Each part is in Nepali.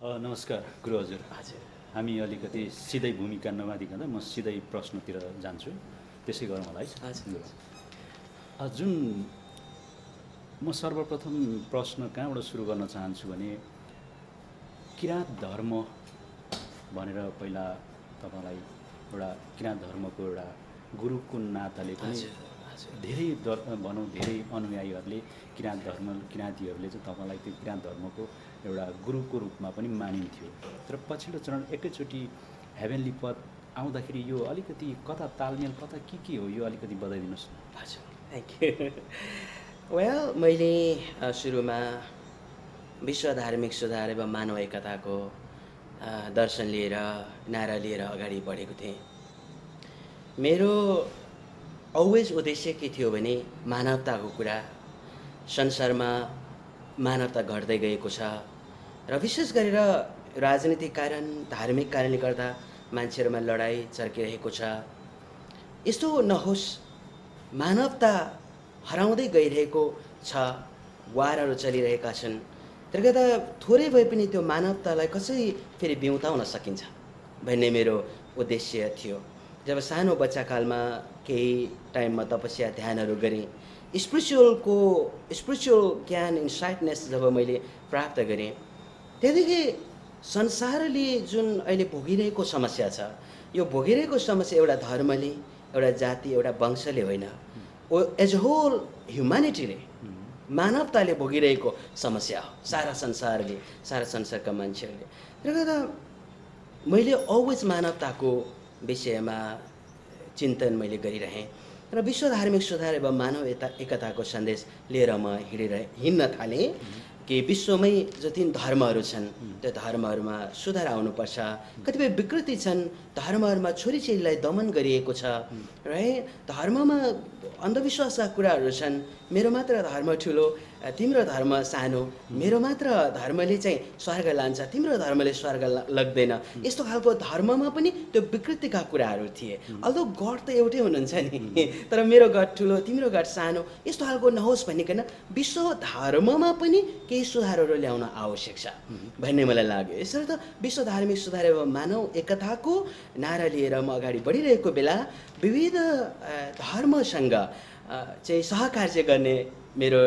नमस्कार गुरु हजुर। हजुर। हामी अलिकति सिधै भूमिका नमादिकन म सिधै प्रश्नतिर जान्छु, त्यसै गरौँ होला है। हजुर। जुन म सर्वप्रथम प्रश्न कहाँबाट सुरु गर्न चाहन्छु भने किराँत धर्म भनेर पहिला तपाईँलाई एउटा किराँत धर्मको एउटा गुरुको नाताले पनि धेरै भनौँ धेरै अनुयायीहरूले किराँत धर्म किराँतीहरूले चाहिँ तपाईँलाई त्यो किराँत धर्मको एउटा गुरुको रूपमा पनि मानिन्थ्यो। तर पछिल्लो चरण एकैचोटि हेभेनली पद आउँदाखेरि यो अलिकति कता तालमेल कता के हो यो अलिकति बताइदिनुहोस् न। हजुर, थ्याङ्क यू। वेल, मैले सुरुमा विश्व धार्मिक सुधार एवं मानव एकताको दर्शन लिएर नारा लिएर अगाडि बढेको थिएँ। मेरो अलवेज उद्देश्य के थियो भने मानवताको कुरा, संसारमा मानवता घट्दै गएको छ र विशेष गरेर राजनीतिक कारण धार्मिक कारणले गर्दा मान्छेहरूमा लडाइँ चर्किरहेको छ। यस्तो नहोस्, मानवता हराउँदै गइरहेको छ, वारहरू चलिरहेका छन्। त्यसले गर्दा थोरै भए पनि त्यो मानवतालाई कसरी फेरि बिउताउन सकिन्छ भन्ने मेरो उद्देश्य थियो। जब सानो बच्चाकालमा केही टाइममा तपस्या ध्यानहरू गरेँ, स्पिरिचुअल ज्ञान इन्साइटनेस जब मैले प्राप्त गरेँ, त्यहाँदेखि संसारले जुन अहिले भोगिरहेको समस्या छ, यो भोगिरहेको समस्या एउटा धर्मले, एउटा जाति, एउटा वंशले होइन, एज अ होल ह्युम्यानिटीले, मानवताले भोगिरहेको समस्या हो। सारा संसारले, सारा संसारका मान्छेहरूले। त्यसले गर्दा मैले अलवेज मानवताको विषयमा चिन्तन मैले गरिरहेँ र विश्व धार्मिक सुधार एवं मानव एकताको सन्देश लिएर म हिँड्न थालेँ कि विश्वमै जति धर्महरू छन् त्यो धर्महरूमा सुधार आउनुपर्छ। कतिपय विकृति छन्, धर्महरूमा छोरीचेलीलाई दमन गरिएको छ है, धर्ममा अन्धविश्वासका कुराहरू छन्। मेरो मात्र धर्म ठुलो, तिम्रो धर्म सानो, मेरो मात्र धर्मले चाहिँ स्वर्ग लान्छ, तिम्रो धर्मले स्वर्ग लग्दैन। यस्तो खालको धर्ममा पनि त्यो विकृतिका कुराहरू थिए। अल्दो गड त एउटै हुनुहुन्छ नि, तर मेरो गड ठुलो, तिम्रो गड सानो, यस्तो खालको नहोस् भनिकन विश्व धर्ममा पनि केही सुधारहरू ल्याउन आवश्यक छ भन्ने मलाई लाग्यो। यसरी त विश्व धार्मिक सुधार एवं मानव एकताको नारा लिएर म अगाडि बढिरहेको बेला विविध धर्मसँग चाहिँ सहकार्य गर्ने मेरो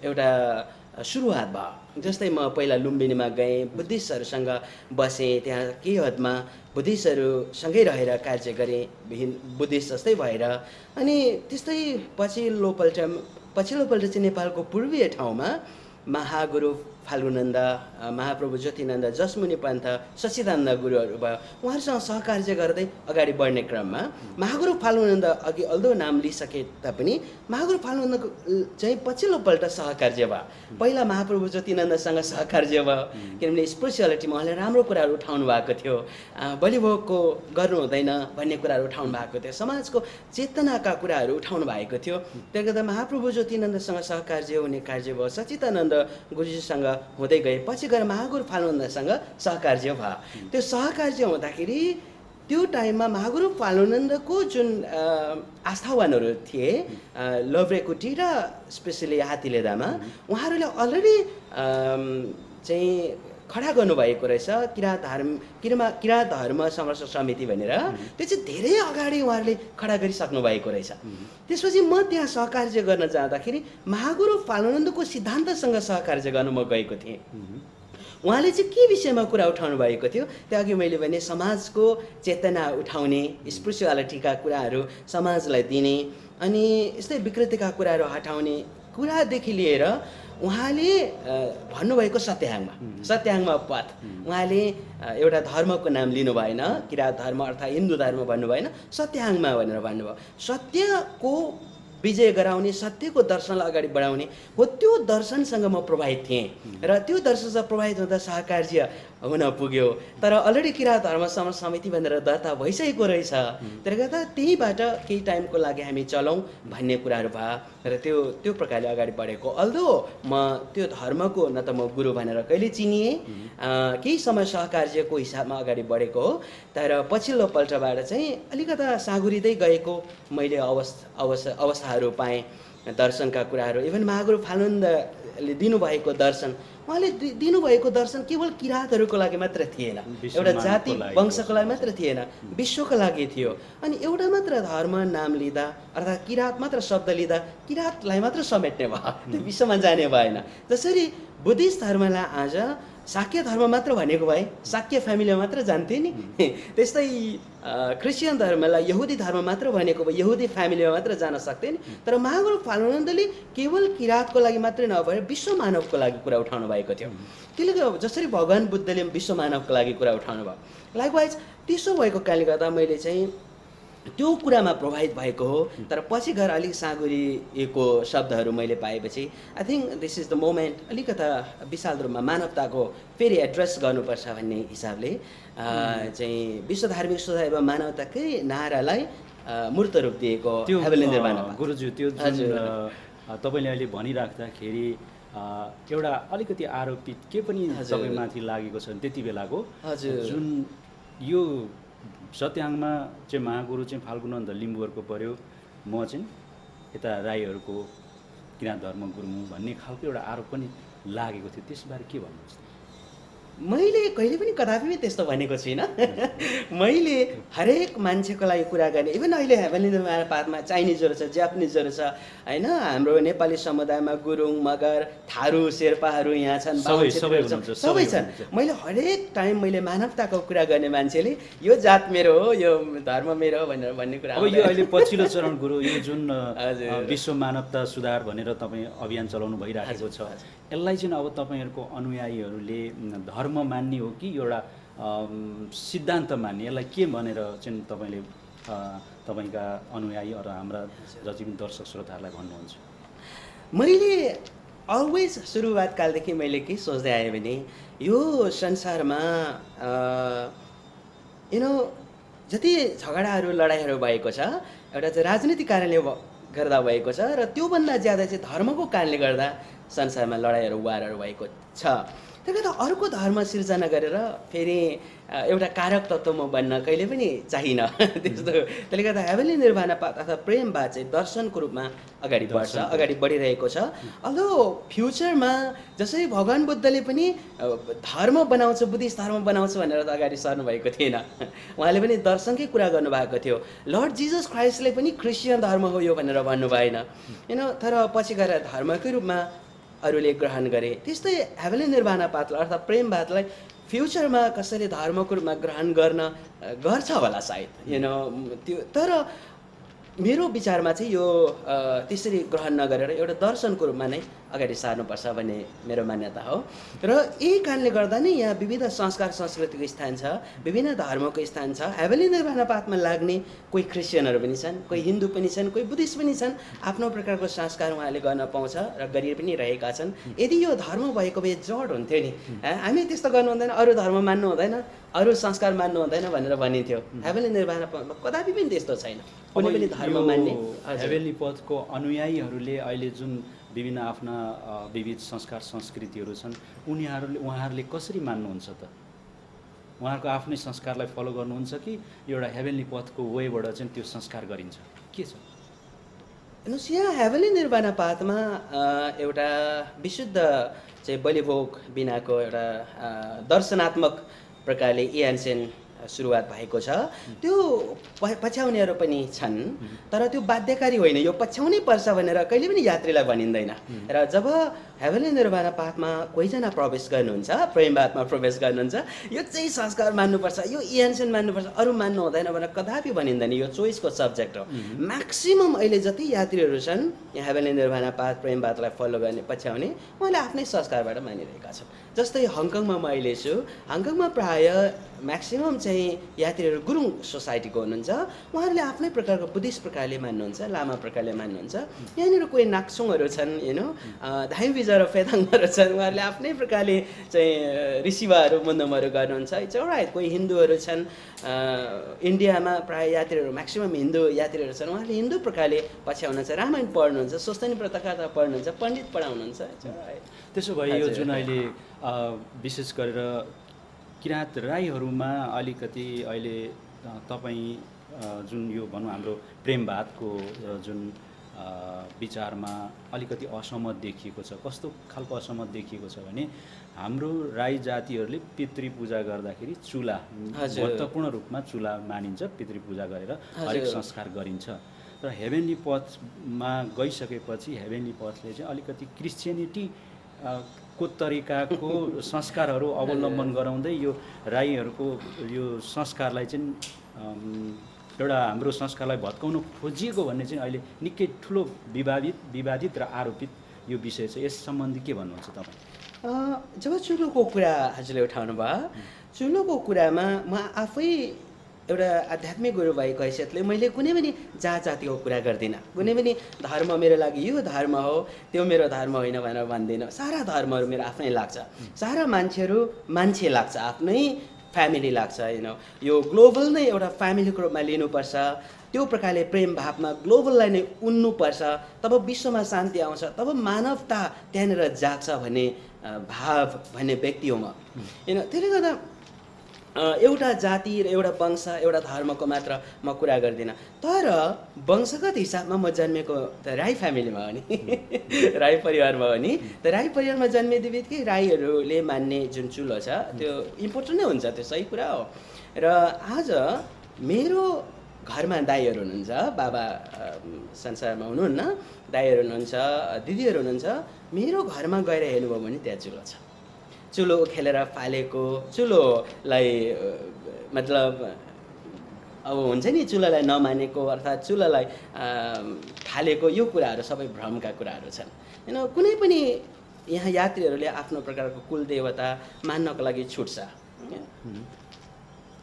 एउटा सुरुवात भयो। जस्तै म पहिला लुम्बिनीमा गएँ, बुद्धिस्टहरूसँग बसेँ, त्यहाँ केही हदमा बुद्धिस्टहरूसँगै रहेर कार्य गरेँ, बुद्धिस्ट जस्तै भएर। अनि त्यस्तै पछिल्लोपल्ट चाहिँ नेपालको पूर्वीय ठाउँमा महागुरु फाल्गुनन्द, महाप्रभु ज्योतिनन्द, जसमुनि पन्थ, सच्चिदानन्द गुरुहरू भयो। उहाँहरूसँग सहकार्य गर्दै अगाडि बढ्ने क्रममा महागुरु फाल्गुनन्द अघि अल्दो नाम लिइसके तापनि महागुरु फाल्गुनन्दको चाहिँ पछिल्लोपल्ट सहकार्य भयो। पहिला महाप्रभु ज्योतिनन्दसँग सहकार्य भयो, किनभने स्पिरिचुअलिटीमा उहाँले राम्रो कुराहरू उठाउनु भएको थियो, बलिभोगको गर्नु हुँदैन भन्ने कुराहरू उठाउनु भएको थियो, समाजको चेतनाका कुराहरू उठाउनु भएको थियो। त्यसले गर्दा महाप्रभु ज्योतिनन्दसँग सहकार्य हुने कार्य भयो। सच्चिदानन्द गुरुजीसँग हुँदै गए, पछि गएर महागुरु फाल्गुनन्दसँग सहकार्य भयो। त्यो सहकार्य हुँदाखेरि त्यो टाइममा महागुरु फाल्गुनन्दको जुन आस्थावानहरू थिए, लभ्रेकुटी र स्पेसली हात्तीलेदामा, उहाँहरूले अलरेडी चाहिँ खडा गर्नुभएको रहेछ किराँत धर्म संरक्षण समिति भनेर। त्यो चाहिँ धेरै अगाडि उहाँहरूले खडा गरिसक्नु भएको रहेछ। त्यसपछि म त्यहाँ सहकार्य गर्न जाँदाखेरि महागुरु फाल्गुनन्दको सिद्धान्तसँग सहकार्य गर्न म गएको थिएँ। उहाँले चाहिँ के विषयमा कुरा उठाउनु भएको थियो, त्यो अघि मैले भने समाजको चेतना उठाउने, स्पिरिचुअलिटीका कुराहरू समाजलाई दिने, अनि यस्तै विकृतिका कुराहरू हटाउने कुरादेखि लिएर उहाँले भन्नुभएको सत्याङ्गमा पथ, उहाँले एउटा धर्मको नाम लिनु भएन, किराँत धर्म अर्थात् हिन्दू धर्म भन्नु भएन, सत्याङ्गमा भनेर भन्नुभयो। सत्यको विजय गराउने, सत्यको दर्शनलाई अगाडि बढाउने हो, त्यो दर्शनसँग म प्रभावित थिएँ र त्यो दर्शनसँग प्रभावित हुँदा सहकार्य हुन पुग्यो। तर अलरेडी किराँत धर्म संरक्षण समिति भनेर दर्ता भइसकेको रहेछ। त्यसले गर्दा त्यहीबाट केही टाइमको लागि हामी चलौँ भन्ने कुराहरू भयो र त्यो प्रकारले अगाडि बढेको। अल्दो म त्यो धर्मको न त म गुरु भनेर कहिले चिनिएँ, केही समय सहकार्यको हिसाबमा अगाडि बढेको हो, तर पछिल्लो पल्टबाट चाहिँ अलिकता साँगुरिँदै गएको मैले अवस्था कुराहरू पाएँ, दर्शनका कुराहरू। इभन महागुरु फालुन्दाले दिनुभएको दर्शन, उहाँले दिनुभएको दर्शन केवल किराँतहरूको लागि मात्र थिएन, एउटा जाति वंशको लागि मात्र थिएन, विश्वको लागि थियो। अनि एउटा मात्र धर्म नाम लिँदा अर्थात् किराँत मात्र शब्द लिँदा किराँतलाई मात्र समेट्ने भयो, त्यो विश्वमा जाने भएन। जसरी बुद्धिस्ट धर्मलाई आज शाक्य धर्म मात्र भनेको भए शाक्य फ्यामिलीमा मात्र जान्थे नि, त्यस्तै क्रिस्चियन धर्मलाई यहुदी धर्म मात्र भनेको भए यहुदी फ्यामिलीमा मात्र जान सक्थे नि। तर महागुरु फालुन्दाले केवल किराँतको लागि मात्रै नभएर विश्व मानवको लागि कुरा उठाउनु भएको थियो। त्यसले गर्दा जसरी भगवान् बुद्धले विश्व मानवको लागि कुरा उठाउनु भयो, लाइकवाइज त्यसो भएको कारणले गर्दा मैले चाहिँ त्यो कुरामा प्रभावित भएको हो। तर पछि गएर अलिक साँगुरीको शब्दहरू मैले पाएपछि I think this is the moment अलिकता विशाल रूपमा मानवताको फेरि एड्रेस गर्नुपर्छ भन्ने हिसाबले चाहिँ विश्व धार्मिक सोसाइ एवं मानवताकै नारालाई मूर्त रूप दिएको हेभेनली निर्वाणा। गुरुज्यू, त्यो जुन तपाईँले अहिले भनिराख्दाखेरि एउटा अलिकति आरोपित के पनि तपाईँमाथि लागेको छ त्यति बेलाको जुन यो सत्याङमा चाहिँ महागुरु चाहिँ फाल्गुनन्द लिम्बूहरूको पर्यो, म चाहिँ यता राईहरूको किराँत धर्म गुरु हुँ भन्ने खालको एउटा आरोप पनि लागेको थियो, त्यसबारे के भन्नुहुन्छ? मैले कहिले पनि कदापि पनि त्यस्तो भनेको छुइनँ। मैले हरेक मान्छेको लागि कुरा गर्ने, इभन अहिले हेभेनली निर्वाणा पाथमा चाइनिजहरू छ, जापानिजहरू छ होइन, हाम्रो नेपाली समुदायमा गुरुङ, मगर, थारू, शेर्पाहरू यहाँ छन्, सबै छन्। मैले हरेक टाइम मैले मानवताको कुरा गर्ने मान्छेले यो जात मेरो हो, यो धर्म मेरो हो भनेर भन्ने कुरा। अब यो अहिले पछिल्लो चरण गुरु, यो जुन विश्व मानवता सुधार भनेर तपाईँ अभियान चलाउनु भइरहेको छ, यसलाई चाहिँ अब तपाईँहरूको अनुयायीहरूले धर्म मान्ने हो कि एउटा सिद्धान्त मान्ने, यसलाई के भनेर चाहिँ तपाईँले तपाईँका अनुयायी र हाम्रा जति पनि दर्शक श्रोताहरूलाई भन्नुहुन्छ? मैले अलवेज सुरुवात कालदेखि मैले के सोच्दै आएँ भने यो संसारमा जति झगडाहरू लडाइँहरू भएको छ एउटा चाहिँ राजनीतिक कारणले गर्दा भएको छ, र त्योभन्दा ज्यादा चाहिँ धर्मको कारणले गर्दा संसारमा लडाइँहरू वारहरू भएको छ। त्यसले गर्दा अर्को धर्म सिर्जना गरेर फेरि एउटा कारक तत्व म बन्न कहिले पनि चाहिनँ त्यस्तो। त्यसले गर्दा हेभेनली निर्वाणा पाथ अथवा प्रेमवाद चाहिँ दर्शनको रूपमा अगाडि बढ्छ, अगाडि बढिरहेको छ। अल्दो फ्युचरमा जसरी भगवान् बुद्धले पनि धर्म बनाउँछ, बुद्धिस्ट धर्म बनाउँछ भनेर त अगाडि सर्नु भएको थिएन, उहाँले पनि दर्शनकै कुरा गर्नुभएको थियो। लर्ड जिजस क्राइस्टले पनि क्रिस्चियन धर्म हो यो भनेर भन्नु भएन तर पछि गएर धर्मकै रूपमा अरूले ग्रहण गरे। त्यस्तै हेभेनली निर्वाणा पाथलाई अर्थात् प्रेमवादलाई फ्युचरमा कसैले धर्मको रूपमा ग्रहण गर्छ होला सायद त्यो। तर मेरो विचारमा चाहिँ यो त्यसरी ग्रहण नगरेर एउटा दर्शनको रूपमा नै अगाडि सार्नुपर्छ भन्ने मेरो मान्यता हो। र यही कारणले गर्दा नै यहाँ विविध संस्कार संस्कृतिको स्थान छ, विभिन्न धर्मको स्थान छ। हेभेनली निर्वाणा पाथमा लाग्ने कोही क्रिस्चियनहरू पनि छन्, कोही हिन्दू पनि छन्, कोही बुद्धिस्ट पनि छन्। आफ्नो प्रकारको संस्कार उहाँले गर्न पाउँछ र गरि पनि रहेका छन्। यदि यो धर्म भएको भए जड हुन्थ्यो नि, हामी त्यस्तो गर्नु हुँदैन, अरू धर्म मान्नु हुँदैन, अरू संस्कार मान्नु हुँदैन भनेर भनिन्थ्यो। हेभेनली निर्वाणा पाथमा कदापि पनि त्यस्तो छैन। कुनै पनि धर्म मान्ने हेभेनली पथको अनुयायीहरूले अहिले जुन विभिन्न आफ्ना विविध संस्कार संस्कृतिहरू छन्, उहाँहरूले कसरी मान्नुहुन्छ त? उहाँहरूको आफ्नै संस्कारलाई फलो गर्नुहुन्छ कि एउटा हेभेनली पथको वेबाट चाहिँ त्यो संस्कार गरिन्छ, के छ? हेर्नुहोस्, यहाँ हेभेनली निर्वाणा पाथमा एउटा विशुद्ध चाहिँ बलिभोग बिनाको एउटा दर्शनात्मक प्रकारले एन्सेन सुरुवात भएको छ। त्यो पछ्याउनेहरू पनि छन्, तर त्यो बाध्यकारी होइन। यो पछ्याउनै पर्छ भनेर कहिले पनि यात्रीलाई भनिँदैन। र जब हेभेनली निर्वाणा पाथमा कोहीजना प्रवेश गर्नुहुन्छ, प्रेमवादमा प्रवेश गर्नुहुन्छ, यो चाहिँ संस्कार मान्नुपर्छ, यो एन्सेन मान्नुपर्छ, अरू मान्नु हुँदैन भनेर कदापि भनिँदैन। यो चोइसको सब्जेक्ट हो। म्याक्सिमम अहिले जति यात्रीहरू छन् यहाँ हेभेनली निर्वाणा पाथ प्रेमवादलाई फलो गर्ने पछ्याउने, उहाँले आफ्नै संस्कारबाट मानिरहेका छन्। जस्तै हङकङमा म अहिले छु, हङकङमा प्रायः म्याक्सिमम चाहिँ यात्रीहरू गुरुङ सोसाइटीको हुनुहुन्छ। उहाँहरूले आफ्नै प्रकारको बुद्धिस्ट प्रकारले मान्नुहुन्छ, लामा प्रकारले मान्नुहुन्छ। यहाँनिर कोही नाक्सुङहरू छन्, धाइ बिजर फेदाङहरू छन्, उहाँहरूले आफ्नै प्रकारले चाहिँ ऋषिवाहरू मुन्दमहरू गर्नुहुन्छ। It's all right. कोही हिन्दूहरू छन्, इन्डियामा प्रायः यात्रीहरू म्याक्सिमम हिन्दू यात्रीहरू छन्, उहाँहरूले हिन्दू प्रकारले पछ्याउनुहुन्छ, रामायण पढ्नुहुन्छ, स्वस्तिनी व्रतकथा पढ्नुहुन्छ, पण्डित पढाउनुहुन्छ। It's all right. त्यसो भए यो जुन अहिले विशेष गरेर किराँत राईहरूमा अलिकति अहिले तपाईँ जुन यो भनौँ हाम्रो प्रेमवादको जुन विचारमा अलिकति असहमत देखिएको छ। कस्तो खालको असहमत देखिएको छ भने हाम्रो राई जातिहरूले पितृपूजा गर्दाखेरि चुला महत्त्वपूर्ण रूपमा चुला मानिन्छ, पितृपूजा गरेर हरेक संस्कार गरिन्छ। र हेभेनली पथमा गइसकेपछि हेभेनली पथले चाहिँ अलिकति क्रिस्चियनिटी को तरिकाको संस्कारहरू अवलम्बन गराउँदै यो राईहरूको यो संस्कारलाई चाहिँ एउटा हाम्रो संस्कारलाई भत्काउन खोजिएको भन्ने चाहिँ अहिले निकै ठुलो विवादित र आरोपित यो विषय छ। यस सम्बन्धी के भन्नुहुन्छ तपाईँ? जब चुलोको कुरा हजुरले उठाउनु भयो, चुलोको कुरामा म आफै एउटा आध्यात्मिक गुरु भएको हैसियतले मैले कुनै पनि जातिको कुरा गर्दिनँ। कुनै पनि धर्म मेरो लागि यो धर्म हो त्यो मेरो धर्म होइन भनेर भन्दिनँ। सारा धर्महरू मेरो आफ्नै लाग्छ, सारा मान्छेहरू मान्छे लाग्छ, आफ्नै फ्यामिली लाग्छ। यो ग्लोबल नै एउटा फ्यामिलीको रूपमा लिनुपर्छ, त्यो प्रकारले प्रेम भावमा ग्लोबललाई नै उन्नुपर्छ, तब विश्वमा शान्ति आउँछ, तब मानवता त्यहाँनिर जाग्छ भन्ने भाव भन्ने व्यक्ति हो म। त्यसले गर्दा एउटा जाति र एउटा वंश एउटा धर्मको मात्र म कुरा गर्दिनँ। तर वंशगत हिसाबमा म जन्मेको त राई फ्यामिलीमा हो नि, राई परिवारमा हो नि। त राई परिवारमा जन्मिँदै बित्तिकै राईहरूले मान्ने जुन चुलो छ त्यो इम्पोर्टेन्ट नै हुन्छ, त्यो सही कुरा हो। र आज मेरो घरमा दाईहरू हुनुहुन्छ, बाबा संसारमा हुनुहुन्न, दाईहरू हुनुहुन्छ, दिदीहरू हुनुहुन्छ। मेरो घरमा गएर हेर्नुभयो भने त्यहाँ चुलो छ। चुलो खेलेर फालेको, चुलोलाई मतलब अब हुन्छ नि चुलालाई नमानेको अर्थात् चुलालाई फालेको, यो कुराहरू सबै भ्रमका कुराहरू छन्। कुनै पनि यहाँ यात्रीहरूले आफ्नो प्रकारको कुलदेवता मान्नको लागि छुट्छ।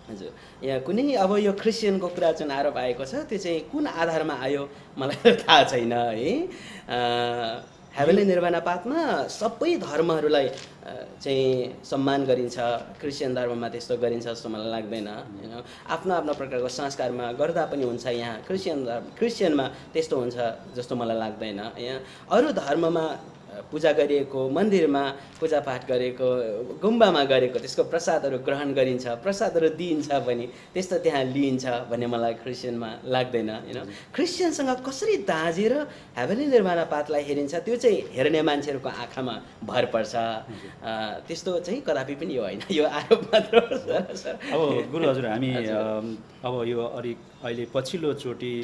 हजुर, यहाँ कुनै अब यो क्रिस्चियनको कुरा जुन आरोप आएको छ त्यो चाहिँ कुन आधारमा आयो मलाई थाहा छैन है। हेभेनली निर्वाणा पाथमा सबै धर्महरूलाई चाहिँ सम्मान गरिन्छ, क्रिस्चियन धर्ममा त्यस्तो गरिन्छ जस्तो मलाई लाग्दैन। आफ्नो आफ्नो प्रकारको संस्कारमा गर्दा पनि हुन्छ, यहाँ क्रिस्चियनमा त्यस्तो हुन्छ जस्तो मलाई लाग्दैन। यहाँ अरू धर्ममा पूजा गरिएको, मन्दिरमा पूजापाठ गरेको, गुम्बामा गरेको त्यसको प्रसादहरू ग्रहण गरिन्छ, प्रसादहरू दिइन्छ भने त्यस्तो त्यहाँ लिइन्छ भन्ने मलाई क्रिस्चियनमा लाग्दैन। क्रिस्चियनसँग कसरी दाँजेर हेभेनली निर्वाणा पाथलाई हेरिन्छ त्यो चाहिँ हेर्ने मान्छेहरूको आँखामा भर पर्छ। त्यस्तो चाहिँ कदापि पनि यो होइन, यो आरोप मात्र हो। अब गुरु हजुर, हामी अब यो अहिले पछिल्लो चोटि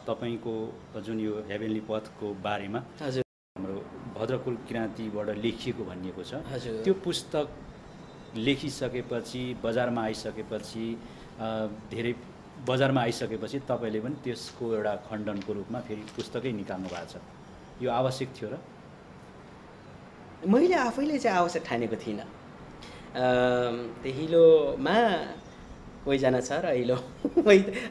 तपाईँको जुन यो हेभेनली पथको बारेमा हजुर हाम्रो भद्रकुल किराँतीबाट लेखिएको भनिएको छ, हजुर त्यो पुस्तक लेखिसकेपछि बजारमा आइसकेपछि धेरै बजारमा आइसकेपछि तपाईँले पनि त्यसको एउटा खण्डनको रूपमा फेरि पुस्तकै निकाल्नु भएको छ। यो आवश्यक थियो र? मैले आफैले चाहिँ आवश्यक ठानेको थिइनँ। हिलोमा कोहीजना छ र हिलो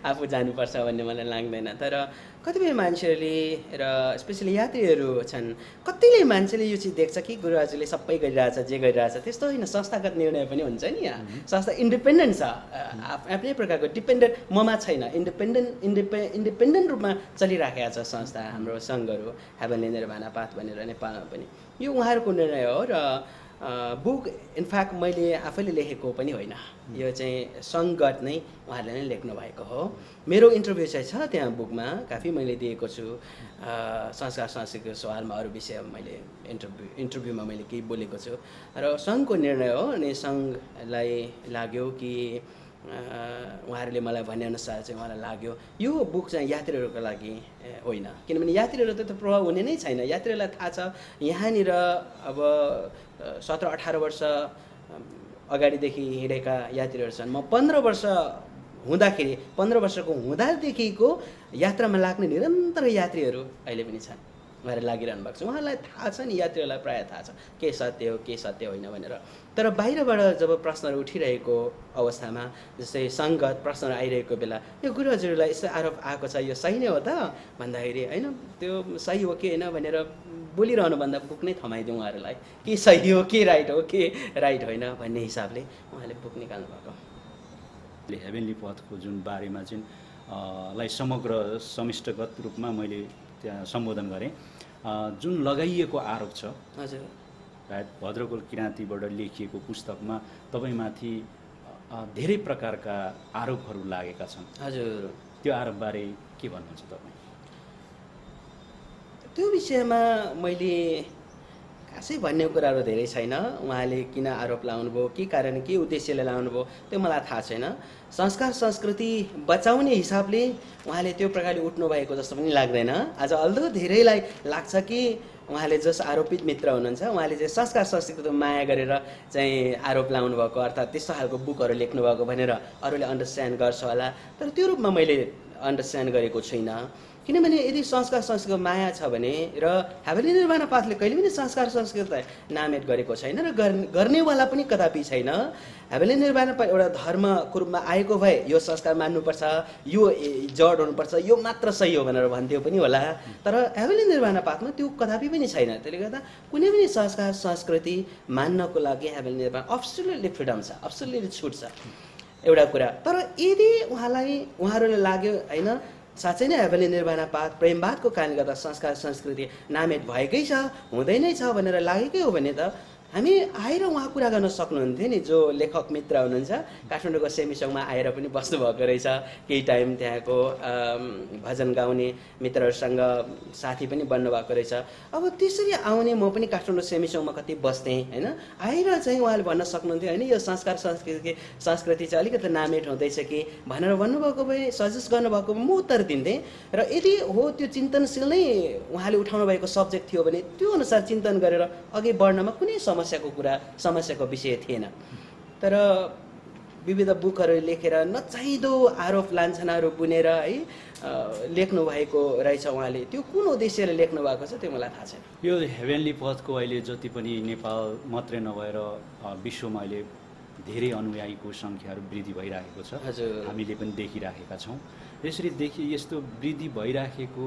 आफू जानुपर्छ भन्ने मलाई लाग्दैन। तर कतिपय मान्छेहरूले र स्पेसली यात्रीहरू छन्, कतिले मान्छेले यो चिज देख्छ कि गुरु हजुरले सबै गरिरहेछ, जे गरिरहेछ त्यस्तो होइन। संस्थागत निर्णय पनि हुन्छ नि, यहाँ संस्था इन्डिपेन्डेन्ट छ, आफ्नै प्रकारको डिपेन्डेन्ट ममा छैन, इन्डिपेन्डेन्ट रूपमा चलिराखेको छ संस्था। हाम्रो सङ्घहरू हेभेनली निर्वाणा पाथ भनेर नेपालमा पनि यो उहाँहरूको निर्णय हो। र बुक इनफ्याक्ट मैले आफैले लेखेको पनि होइन, यो चाहिँ सङ्गत नै उहाँहरूले नै लेख्नु भएको हो। मेरो इन्टरभ्यू चाहिँ छ त्यहाँ बुकमा, काफी मैले दिएको छु। संस्कार संस्कृतिको सवालमा अरू विषयमा मैले इन्टरभ्यूमा मैले केही बोलेको छु। र सङ्घको निर्णय हो, अनि सङ्घलाई लाग्यो कि उहाँहरूले मलाई भनेअनुसार चाहिँ उहाँलाई लाग्यो यो बुक चाहिँ यात्रीहरूको लागि होइन, किनभने यात्रीहरू त प्रभाव हुने नै छैन। यात्रीहरूलाई थाहा छ यहाँनिर अब 17-18 वर्ष अगाडिदेखि हिँडेका यात्रीहरू छन्। म 15 वर्ष हुँदाखेरि 15 वर्षको हुँदादेखिको यात्रामा लाग्ने निरन्तर यात्रीहरू अहिले पनि छन्, उहाँहरू लागिरहनु भएको छ। उहाँलाई थाहा छ नि, यात्रीहरूलाई प्रायः थाहा छ के सत्य हो के सत्य होइन भनेर। तर बाहिरबाट जब प्रश्नहरू उठिरहेको अवस्थामा, जस्तै सङ्गत प्रश्नहरू आइरहेको बेला यो गुरु हजुरलाई यस्तो आरोप आएको छ, यो सही नै हो त भन्दाखेरि होइन त्यो सही हो कि होइन भनेर बोलिरहनु भन्दा बुक नै थमाइदिउँ उहाँहरूलाई, के सही हो के राइट हो के राइट होइन भन्ने हिसाबले उहाँले बुक निकाल्नु भएको। हेभेनली पथको जुन बारेमा चाहिँ लाई समग्र समिष्टगत रूपमा मैले त्यहाँ सम्बोधन गरेँ। जुन लगाइएको आरोप छ, हजुर भद्रकुल किराँतीबाट लेखिएको पुस्तकमा तपाईँमाथि धेरै प्रकारका आरोपहरू लागेका छन्। हजुर, त्यो आरोपबारे के भन्नुहुन्छ तपाईँ? त्यो विषयमा मैले खासै भन्ने कुराहरू धेरै छैन। उहाँले किन आरोप लाउनुभयो, के कारण के उद्देश्यले लाउनुभयो त्यो मलाई थाहा छैन। संस्कार संस्कृति बचाउने हिसाबले उहाँले त्यो प्रकारले उठ्नु भएको जस्तो पनि लाग्दैन। आज अल्दो धेरैलाई लाग्छ कि उहाँले जस आरोपित मित्र हुनुहुन्छ उहाँले चाहिँ संस्कार संस्कृतिको माया गरेर चाहिँ आरोप लाउनु भएको, अर्थात् त्यस्तो खालको बुकहरू लेख्नु भएको भनेर अरूले अन्डरस्ट्यान्ड गर्छ होला। तर त्यो रूपमा मैले अन्डरस्ट्यान्ड गरेको छुइनँ। किनभने यदि संस्कार संस्कृतिको माया छ भने, र हावेली निर्वाणा पाठले कहिले पनि संस्कार संस्कृतिलाई नामेट गरेको छैन र गर्नेवाला पनि कदापि छैन। हावेली निर्वाणा पाठ एउटा धर्मको रूपमा आएको भए यो संस्कार मान्नुपर्छ, यो जड हुनुपर्छ, यो मात्र सही हो भनेर भन्थ्यो पनि होला। तर हावेली निर्वाणा पाठमा त्यो कदापि पनि छैन। त्यसले गर्दा कुनै पनि संस्कार संस्कृति मान्नको लागि हावेली निर्वाण अब्सोल्युटली फ्रिडम छ, अब्सोल्युटली छुट छ एउटा कुरा। तर यदि उहाँहरूले लाग्यो होइन साँच्चै नै हावेली निर्वाणा पाठ प्रेमवादको कारणले गर्दा संस्कार संस्कृति नामेट भएकै छ, हुँदै नै छ भनेर लागेकै हो भने त हामी आएर उहाँ कुरा गर्न सक्नुहुन्थ्यो नि। जो लेखक मित्र हुनुहुन्छ काठमाडौँको सेमिसङमा आएर पनि बस्नुभएको रहेछ केही टाइम, त्यहाँको भजन गाउने मित्रहरूसँग साथी पनि बन्नुभएको रहेछ। अब त्यसरी आउने म पनि काठमाडौँ सेमिसङमा कति बस्थेँ होइन, आएर चाहिँ उहाँले भन्न सक्नुहुन्थ्यो होइन यो संस्कार संस्कृति चाहिँ अलिकति नामेट हुँदैछ कि भनेर भन्नुभएको भए, सजेस्ट गर्नुभएको भए म उत्तर दिन्थेँ। र यदि हो त्यो चिन्तनशील नै उहाँले उठाउनु भएको सब्जेक्ट थियो भने त्यो अनुसार चिन्तन गरेर अघि बढ्नमा कुनै समस्याको विषय थिएन। तर विविध बुकहरू लेखेर नचाहिँदो आरोप लान्छनाहरू बुनेर है लेख्नु भएको रहेछ उहाँले। त्यो कुन उद्देश्यले लेख्नु भएको छ त्यो मलाई थाहा छैन। यो हेभेनली पथको अहिले जति पनि नेपाल मात्रै नभएर विश्वमा अहिले धेरै अनुयायीको सङ्ख्याहरू वृद्धि भइरहेको छ। हजुर, हामीले पनि देखिराखेका छौँ। यसरी यस्तो वृद्धि भइराखेको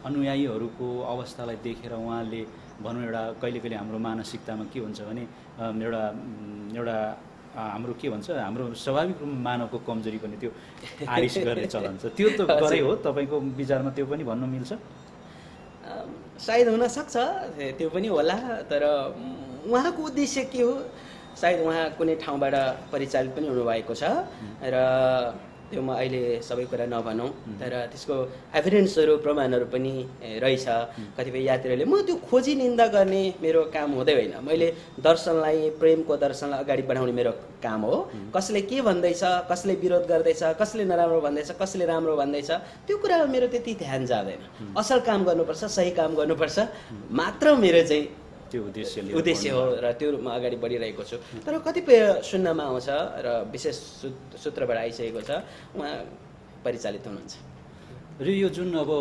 अनुयायीहरूको अवस्थालाई देखेर उहाँले भनौँ एउटा कहिले कहिले हाम्रो मानसिकतामा के हुन्छ भने एउटा हाम्रो के भन्छ हाम्रो स्वाभाविक रूपमा मानवको कमजोरी पनि त्यो आरिस गर्ने चलन छ। त्यो त गरे हो तपाईँको विचारमा त्यो पनि भन्नु मिल्छ? सायद हुनसक्छ त्यो पनि होला। तर उहाँको उद्देश्य के हो, सायद उहाँ कुनै ठाउँबाट परिचालित पनि हुनुभएको छ र त्यो म अहिले सबै कुरा नभनौँ। तर त्यसको एभिडेन्सहरू प्रमाणहरू पनि रहेछ। कतिपय यात्रीहरूले म त्यो खोजी निन्दा गर्ने मेरो काम हुँदै होइन। मैले दर्शनलाई, प्रेमको दर्शनलाई अगाडि बढाउने मेरो काम हो। कसले के भन्दैछ, कसले विरोध गर्दैछ, कसले नराम्रो भन्दैछ, कसले राम्रो भन्दैछ त्यो कुरामा मेरो त्यति ध्यान जाँदैन। असल काम गर्नुपर्छ, सही काम गर्नुपर्छ मात्र मेरो चाहिँ त्यो उद्देश्य हो र त्यो रूपमा अगाडि बढिरहेको छु। तर कतिपय सुन्नमा आउँछ र विशेष सूत्रबाट आइसकेको छ उहाँ परिचालित हुनुहुन्छ। र यो जुन अब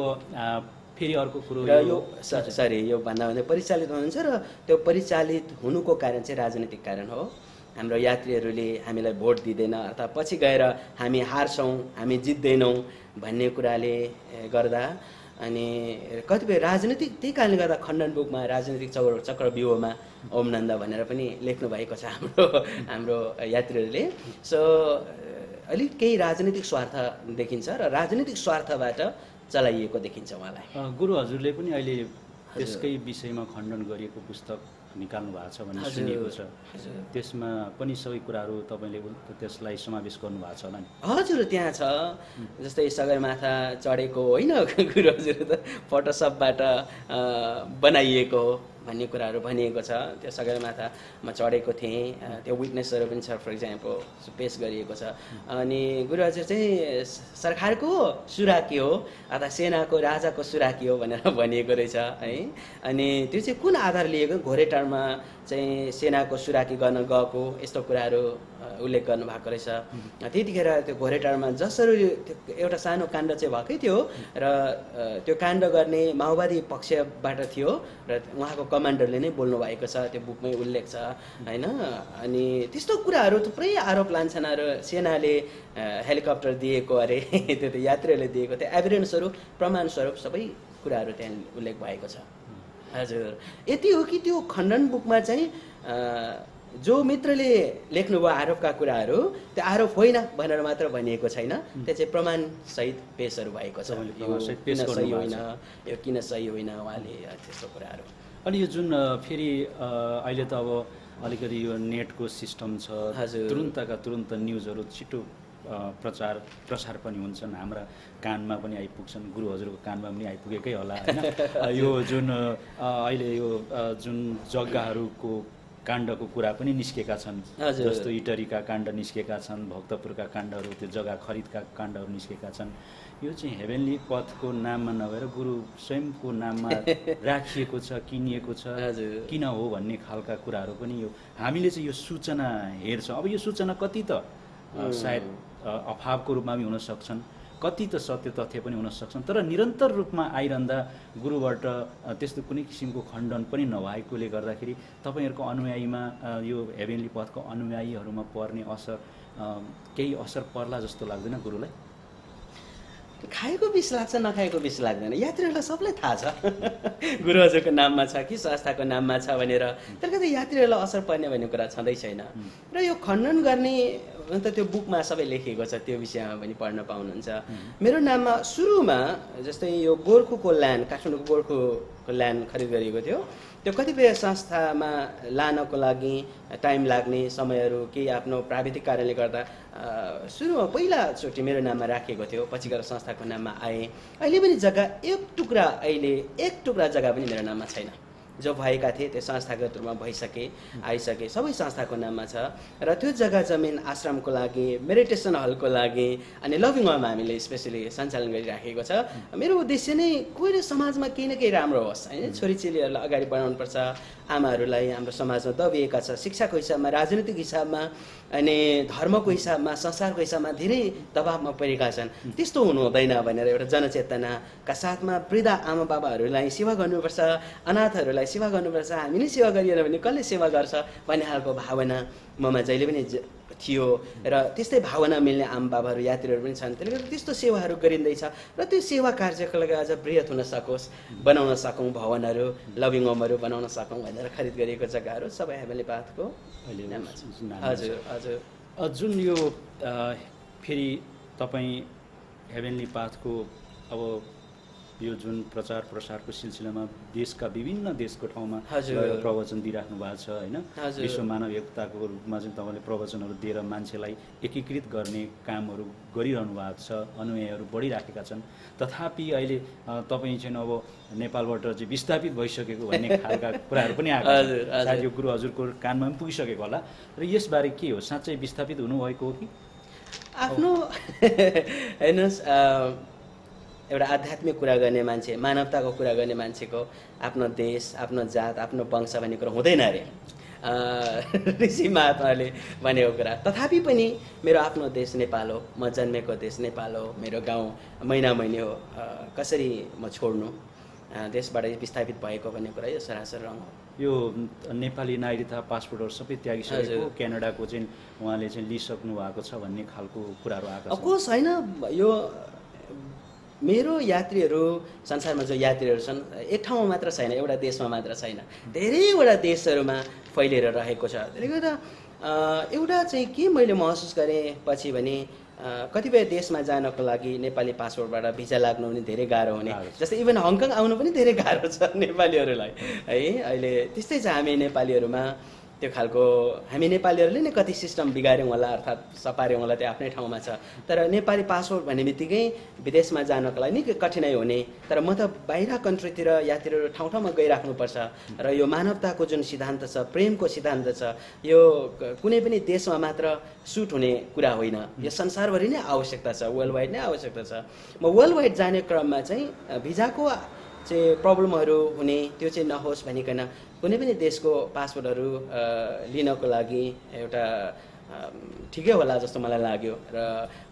फेरि अर्को कुरो र यो यो भन्दा परिचालित हुनुहुन्छ र त्यो परिचालित हुनुको कारण चाहिँ राजनीतिक कारण हो। हाम्रो यात्रीहरूले हामीलाई भोट दिँदैन अथवा पछि गएर हामी हार्छौँ, हामी जित्दैनौँ भन्ने कुराले गर्दा अनि कतिपय राजनीतिक त्यही कारणले गर्दा खण्डन बुकमा राजनीतिक चक्रव्यूहमा ओम नन्द भनेर पनि लेख्नु भएको छ हाम्रो यात्रीहरूले। सो अलिक केही राजनीतिक स्वार्थ देखिन्छ र राजनीतिक स्वार्थबाट चलाइएको देखिन्छ उहाँलाई। गुरु हजुरले पनि अहिले त्यसकै विषयमा खण्डन गरिएको पुस्तक निकाल्नु भएको छ भन्ने सुनिएको छ। त्यसमा पनि सबै कुराहरू तपाईँले त्यसलाई समावेश गर्नुभएको छ होला नि? हजुर, त्यहाँ छ। जस्तै सगरमाथा चढेको होइन गुरु हजुर त फोटोसपबाट बनाइएको भन्ने कुराहरू भनिएको छ। त्यो सगरमाथामा चढेको थिएँ, त्यो विटनेसहरू पनि छ फर इक्जाम्पल पेस गरिएको छ। अनि गुरु हजुर चाहिँ सरकारको सुराकी हो अथवा सेनाको राजाको सुराकी हो भनेर भनिएको रहेछ है। अनि त्यो चाहिँ कुन आधार लिएको, घोरेटारमा चाहिँ सेनाको सुराकी गर्न गएको यस्तो कुराहरू उल्लेख गर्नुभएको रहेछ। त्यतिखेर त्यो घोरेटारमा जसरी एउटा सानो काण्ड चाहिँ भएकै थियो र त्यो काण्ड गर्ने माओवादी पक्षबाट थियो र उहाँको कमान्डरले नै बोल्नु भएको छ, त्यो बुकमै उल्लेख छ होइन। अनि त्यस्तो कुराहरू थुप्रै आरोप लान्छनाहरू सेनाले हेलिकप्टर दिएको अरे त्यो त यात्रीहरूले दिएको, त्यो एभिडेन्सहरू प्रमाणस्वरूप सबै कुराहरू त्यहाँ उल्लेख भएको छ। हजुर, यति हो कि त्यो खण्डन बुकमा चाहिँ जो मित्रले लेख्नुभयो आरोपका कुराहरू त्यो आरोप होइन भनेर मात्र भनिएको छैन, त्यो चाहिँ प्रमाणसहित पेशहरू भएको छ। यो किन सही होइन उहाँले त्यस्तो कुराहरू। अनि यो जुन फेरि अहिले त अब अलिकति यो नेटको सिस्टम छ, तुरुन्तका तुरुन्त न्युजहरू छिटो प्रचार प्रसार पनि हुन्छन्, हाम्रा कानमा पनि आइपुग्छन्, गुरु हजुरको कानमा पनि आइपुगेकै होला होइन। यो जुन अहिले यो जुन जग्गाहरूको काण्डको कुरा पनि निस्केका छन्, जस्तो इटरीका काण्ड निस्केका छन्, भक्तपुरका काण्डहरू, त्यो जग्गा खरिदका काण्डहरू निस्केका छन्। यो चाहिँ हेभेनली पथको नाममा नभएर गुरु स्वयंको नाममा राखिएको छ, किनिएको छ, किन हो भन्ने खालका कुराहरू पनि यो हामीले चाहिँ यो सूचना हेर्छौँ। अब यो सूचना कति त सायद अभावको रूपमा पनि हुन सक्छन्, कति त सत्य तथ्य पनि हुन सक्छन्, तर निरन्तर रूपमा आइरहँदा गुरुबाट त्यस्तो कुनै किसिमको खण्डन पनि नभएकोले गर्दाखेरि तपाईँहरूको अनुयायीमा यो हेभेनली पथको अनुयायीहरूमा पर्ने असर केही असर पर्ला जस्तो लाग्दैन गुरुलाई? खाएको विष लाग्छ, नखाएको विष लाग्दैन, यात्रीहरूलाई सबलाई थाहा छ गुरु हजुरको नाममा छ कि संस्थाको नाममा छ भनेर। तर कतै यात्रीहरूलाई असर पर्ने भन्ने कुरा छँदै छैन। र यो खण्डन गर्ने त त्यो बुकमा सबै लेखिएको छ, त्यो विषयमा पनि पढ्न पाउनुहुन्छ। मेरो नाममा सुरुमा जस्तै यो गोर्खुको ल्यान्ड, काठमाडौँको गोर्खुको ल्यान्ड खरिद गरिएको थियो। त्यो कतिपय संस्थामा लानको लागि टाइम लाग्ने समयहरू केही आफ्नो प्राविधिक कारणले गर्दा सुरुमा पहिलाचोटि मेरो नाममा राखिएको थियो, पछि गएर संस्थाको नाममा आए। अहिले पनि जग्गा एक टुक्रा जग्गा पनि मेरो नाममा छैन। जो भएका थिए त्यो संस्थागत रूपमा आइसके सबै संस्थाको नाममा छ। र त्यो जग्गा जमिन आश्रमको लागि, मेडिटेसन हलको लागि अनि लभिङ होम हामीले स्पेसली सञ्चालन गरिराखेको छ। मेरो उद्देश्य नै कोही समाजमा केही न केही राम्रो होस् होइन, छोरीचेलीहरूलाई अगाडि बढाउनुपर्छ, आमाहरूलाई हाम्रो समाजमा दबिएका छ, शिक्षाको हिसाबमा, राजनीतिक हिसाबमा अनि धर्मको हिसाबमा, संसारको हिसाबमा धेरै दबावमा परेका छन्। त्यस्तो हुनु हुँदैन भनेर एउटा जनचेतनाका साथमा वृद्ध आमा बाबाहरूलाई सेवा गर्नुपर्छ, अनाथहरूलाई सेवा गर्नुपर्छ, हामीले सेवा गरिएन भने कसले सेवा गर्छ भन्ने खालको भावना ममा जहिले पनि थियो। र त्यस्तै भावना मिल्ने आमा बाबाहरू, यात्रीहरू पनि छन्। त्यसले गर्दा त्यस्तो सेवाहरू गरिँदैछ र त्यो सेवा कार्यको लागि अझ बृहत हुन सकोस्, बनाउन सकौँ, भवनहरू, लभिङ होमहरू बनाउन सकौँ भनेर खरिद गरिएको जग्गाहरू सबै हेभेनली पाथको अहिले नाममा छ। हजुर हजुर। जुन यो फेरि तपाईँ हेभेनली पाथको अब यो जुन प्रचार प्रसारको सिलसिलामा देशका विभिन्न देशको ठाउँमा प्रवचन दिइराख्नु भएको छ होइन, विश्व मानव एकताको रूपमा चाहिँ तपाईँले प्रवचनहरू दिएर मान्छेलाई एकीकृत गर्ने कामहरू गरिरहनु भएको छ, अनुयायीहरू बढिराखेका छन्। तथापि अहिले तपाईँ चाहिँ अब नेपालबाट चाहिँ विस्थापित भइसकेको भन्ने खालका कुराहरू पनि आएको छ, सायद यो गुरु हजुरको कानमा पनि पुगिसकेको होला। र यसबारे के हो, साँच्चै विस्थापित हुनुभएको हो कि? आफ्नो हेर्नुहोस्, एउटा आध्यात्मिक कुरा गर्ने मान्छे, मानवताको कुरा गर्ने मान्छेको आफ्नो देश, आफ्नो जात, आफ्नो वंश भन्ने कुरा हुँदैन अरे, ऋषि महात्माले भनेको कुरा। तथापि पनि मेरो आफ्नो देश नेपाल हो, म जन्मेको देश नेपाल हो, मेरो गाउँ मैनामैनी हो, कसरी म छोड्नु, देशबाट विस्थापित भएको भन्ने कुरा यो सरासर रङ हो। यो नेपाली नागरिकता पासपोर्टहरू सबै त्यागिसकेको, क्यानाडाको चाहिँ उहाँले चाहिँ लिइसक्नु भएको छ भन्ने खालको कुराहरू आएको छ। अफकोर्स होइन, यो मेरो यात्रीहरू, संसारमा जो यात्रीहरू छन् एक ठाउँमा मात्र छैन, एउटा देशमा मात्र छैन, धेरैवटा देशहरूमा फैलिएर रहेको छ। त्यसले गर्दा एउटा चाहिँ के मैले महसुस गरेँ पछि भने कतिपय देशमा जानको लागि नेपाली पासपोर्टबाट भिजा लाग्नु पनि धेरै गाह्रो हुने, जस्तै इभन हङकङ आउनु पनि धेरै गाह्रो छ नेपालीहरूलाई है। अहिले त्यस्तै छ हामी नेपालीहरूमा त्यो खालको, हामी नेपालीहरूले नै कति सिस्टम बिगाऱ्यौँ होला, अर्थात् सपार्यौँ होला, त्यो आफ्नै ठाउँमा छ। तर नेपाली पासपोर्ट भन्ने बित्तिकै विदेशमा जानको लागि निकै कठिनाइ हुने। तर म त बाहिर कन्ट्रीतिर यात्रीहरू ठाउँ ठाउँमा गइराख्नुपर्छ र यो मानवताको जुन सिद्धान्त छ, प्रेमको सिद्धान्त छ, यो कुनै पनि देशमा मात्र सुट हुने कुरा होइन, यो संसारभरि नै आवश्यकता छ, वर्ल्ड वाइड नै आवश्यकता छ। म वर्ल्ड वाइड जाने क्रममा चाहिँ भिजाको चाहिँ प्रब्लमहरू हुने त्यो चाहिँ नहोस् भनिकन कुनै पनि देशको पासपोर्टहरू लिनको लागि एउटा ठिकै होला जस्तो मलाई लाग्यो। र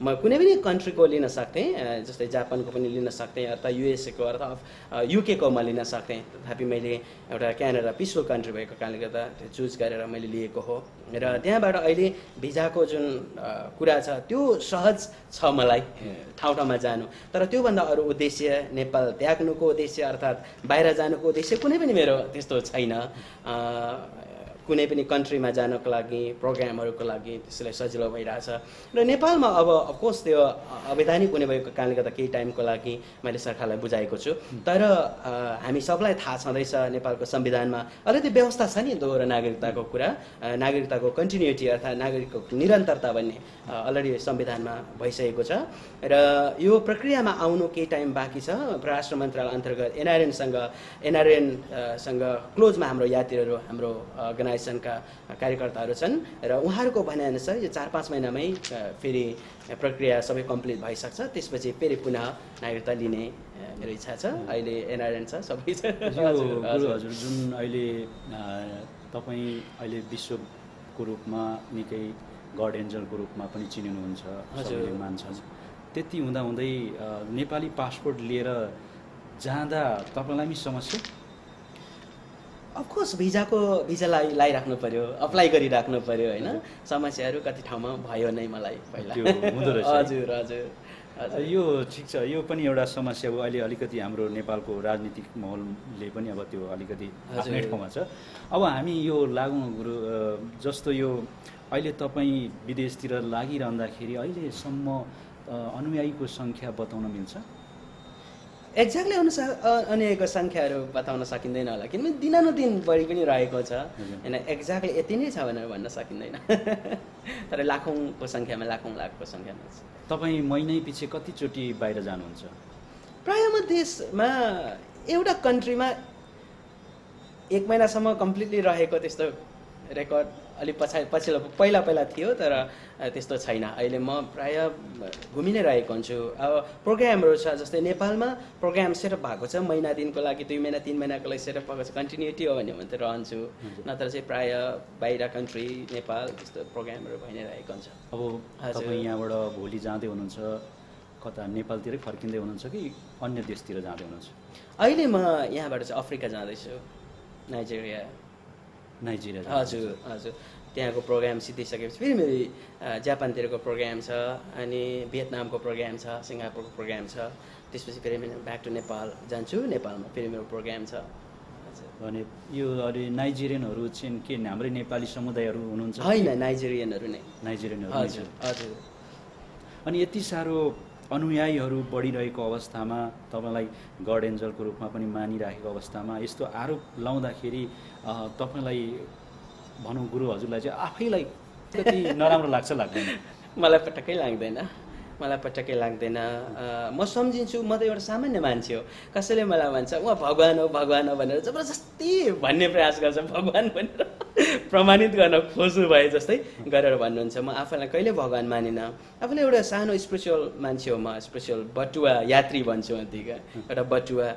म कुनै पनि कन्ट्रीको लिन सक्थेँ, जस्तै जापानको पनि लिन सक्थेँ, अथवा युएसएको अथवा युकेको म लिन सक्थेँ। तथापि मैले एउटा क्यानाडा पिसफुल कन्ट्री भएको कारणले गर्दा त्यो चुज गरेर मैले लिएको हो। र त्यहाँबाट अहिले भिजाको जुन कुरा छ त्यो सहज छ मलाई ठाउँ ठाउँमा जानु। तर त्योभन्दा अरू उद्देश्य, नेपाल त्याग्नुको उद्देश्य अर्थात् बाहिर जानुको उद्देश्य कुनै पनि मेरो त्यस्तो छैन। कुनै पनि कन्ट्रीमा जानको लागि प्रोग्रामहरूको लागि त्यसलाई सजिलो भइरहेछ र नेपालमा अब अफकोर्स त्यो अवैधानिक हुने भएको कारणले गर्दा केही टाइमको लागि मैले सरकारलाई बुझाएको छु तर हामी सबलाई थाहा छँदैछ नेपालको संविधानमा अलिकति व्यवस्था छ नि दोहोरो नागरिकताको कुरा नागरिकताको कन्टिन्युटी अर्थात् नागरिकको निरन्तरता भन्ने अलरेडी संविधानमा भइसकेको छ र यो प्रक्रियामा आउनु केही टाइम बाँकी छ परराष्ट्र मन्त्रालय अन्तर्गत एनआरएनसँग क्लोजमा हाम्रो यात्रीहरू हाम्रो अर्गनाइजेसनका कार्यकर्ताहरू छन् र उहाँहरूको भनाइअनुसार यो 4-5 महिनामै फेरि प्रक्रिया सबै कम्प्लिट भइसक्छ त्यसपछि फेरि पुनः नागरिकता लिने मेरो इच्छा छ अहिले एनआरएन छ सबै छ हजुर जुन अहिले तपाईँ अहिले विश्वको रूपमा निकै गड एन्जलको रूपमा पनि चिनिनुहुन्छ सबैले मान्छ त्यति हुँदाहुँदै नेपाली पासपोर्ट लिएर जाँदा तपाईँलाई पनि समस्या अफकोर्स भिजालाई लगाइराख्नु पर्यो अप्लाई गरिराख्नु पर्यो होइन समस्याहरू कति ठाउँमा भयो नै मलाई पहिला हुँदो रहेछ हजुर हजुर यो ठिक छ यो पनि एउटा समस्या हो अहिले अलिकति हाम्रो नेपालको राजनीतिक माहौलले पनि अब त्यो अलिकति आफ्नै ठाउँमा छ अब हामी यो लागु जस्तो यो अहिले तपाईँ विदेशतिर लागिरहँदाखेरि अहिलेसम्म अनुयायीको सङ्ख्या बताउन मिल्छ एक्ज्याक्टली अनुयायीको सङ्ख्याहरू बताउन सकिँदैन होला किनभने दिनानुदिन बढी पनि रहेको छ होइन एक्ज्याक्टली यति नै छ भनेर भन्न सकिँदैन तर लाखौँको सङ्ख्यामा लाखको सङ्ख्यामा छ तपाईँ महिनै पछि कतिचोटि बाहिर जानुहुन्छ प्रायः म देशमा एउटा कन्ट्रीमा 1 महिनासम्म कम्प्लिटली रहेको त्यस्तो रेकर्ड अलिक पछिल्लो पहिला थियो तर त्यस्तो छैन अहिले म प्रायः घुमि नै रहेको हुन्छु अब प्रोग्रामहरू छ जस्तै नेपालमा प्रोग्राम सेटअप भएको छ महिना दिनको लागि 2 महिना 3 महिनाको लागि सेटअप भएको छ कन्टिन्युटी हो भने त रहन्छु नत्र चाहिँ प्रायः बाहिर कन्ट्री नेपाल त्यस्तो प्रोग्रामहरू भइ नै रहेको हुन्छ अब तपाईँ यहाँबाट भोलि जाँदै हुनुहुन्छ कता नेपालतिरै फर्किँदै हुनुहुन्छ कि अन्य देशतिर जाँदै हुनुहुन्छ अहिले म यहाँबाट चाहिँ अफ्रिका जाँदैछु नाइजेरिया हजुर हजुर त्यहाँको प्रोग्राम सिद्धिसकेपछि फेरि मेरो जापानतिरको प्रोग्राम छ अनि भियतनामको प्रोग्राम छ सिङ्गापुरको प्रोग्राम छ त्यसपछि फेरि म ब्याक टु नेपाल जान्छु नेपालमा फेरि मेरो प्रोग्राम छ भने यो अहिले नाइजेरियनहरू चाहिँ के हाम्रै नेपाली समुदायहरू हुनुहुन्छ होइन नाइजेरियनहरू नै हजुर हजुर अनि यति साह्रो अनुयायीहरू बढिरहेको अवस्थामा तपाईँलाई गड एन्जलको रूपमा पनि मानिरहेको अवस्थामा यस्तो आरोप लाउँदाखेरि तपाईँलाई भनौँ गुरु हजुरलाई चाहिँ आफैलाई कति नराम्रो लाग्दैन मलाई पटक्कै लाग्दैन म सम्झिन्छु म त एउटा सामान्य मान्छे हो कसैले मलाई भन्छ उहाँ भगवान हो भनेर जबरजस्ती भन्ने प्रयास गर्छ भगवान भनेर प्रमाणित गर्न खोज्नु भए जस्तै गरेर भन्नुहुन्छ म आफूलाई कहिले भगवान मानिनँ आफूलाई एउटा सानो स्पिरिचुअल मान्छे हो म स्पिरिचुअल बटुवा यात्री भन्छु अन्तिका एउटा बटुवा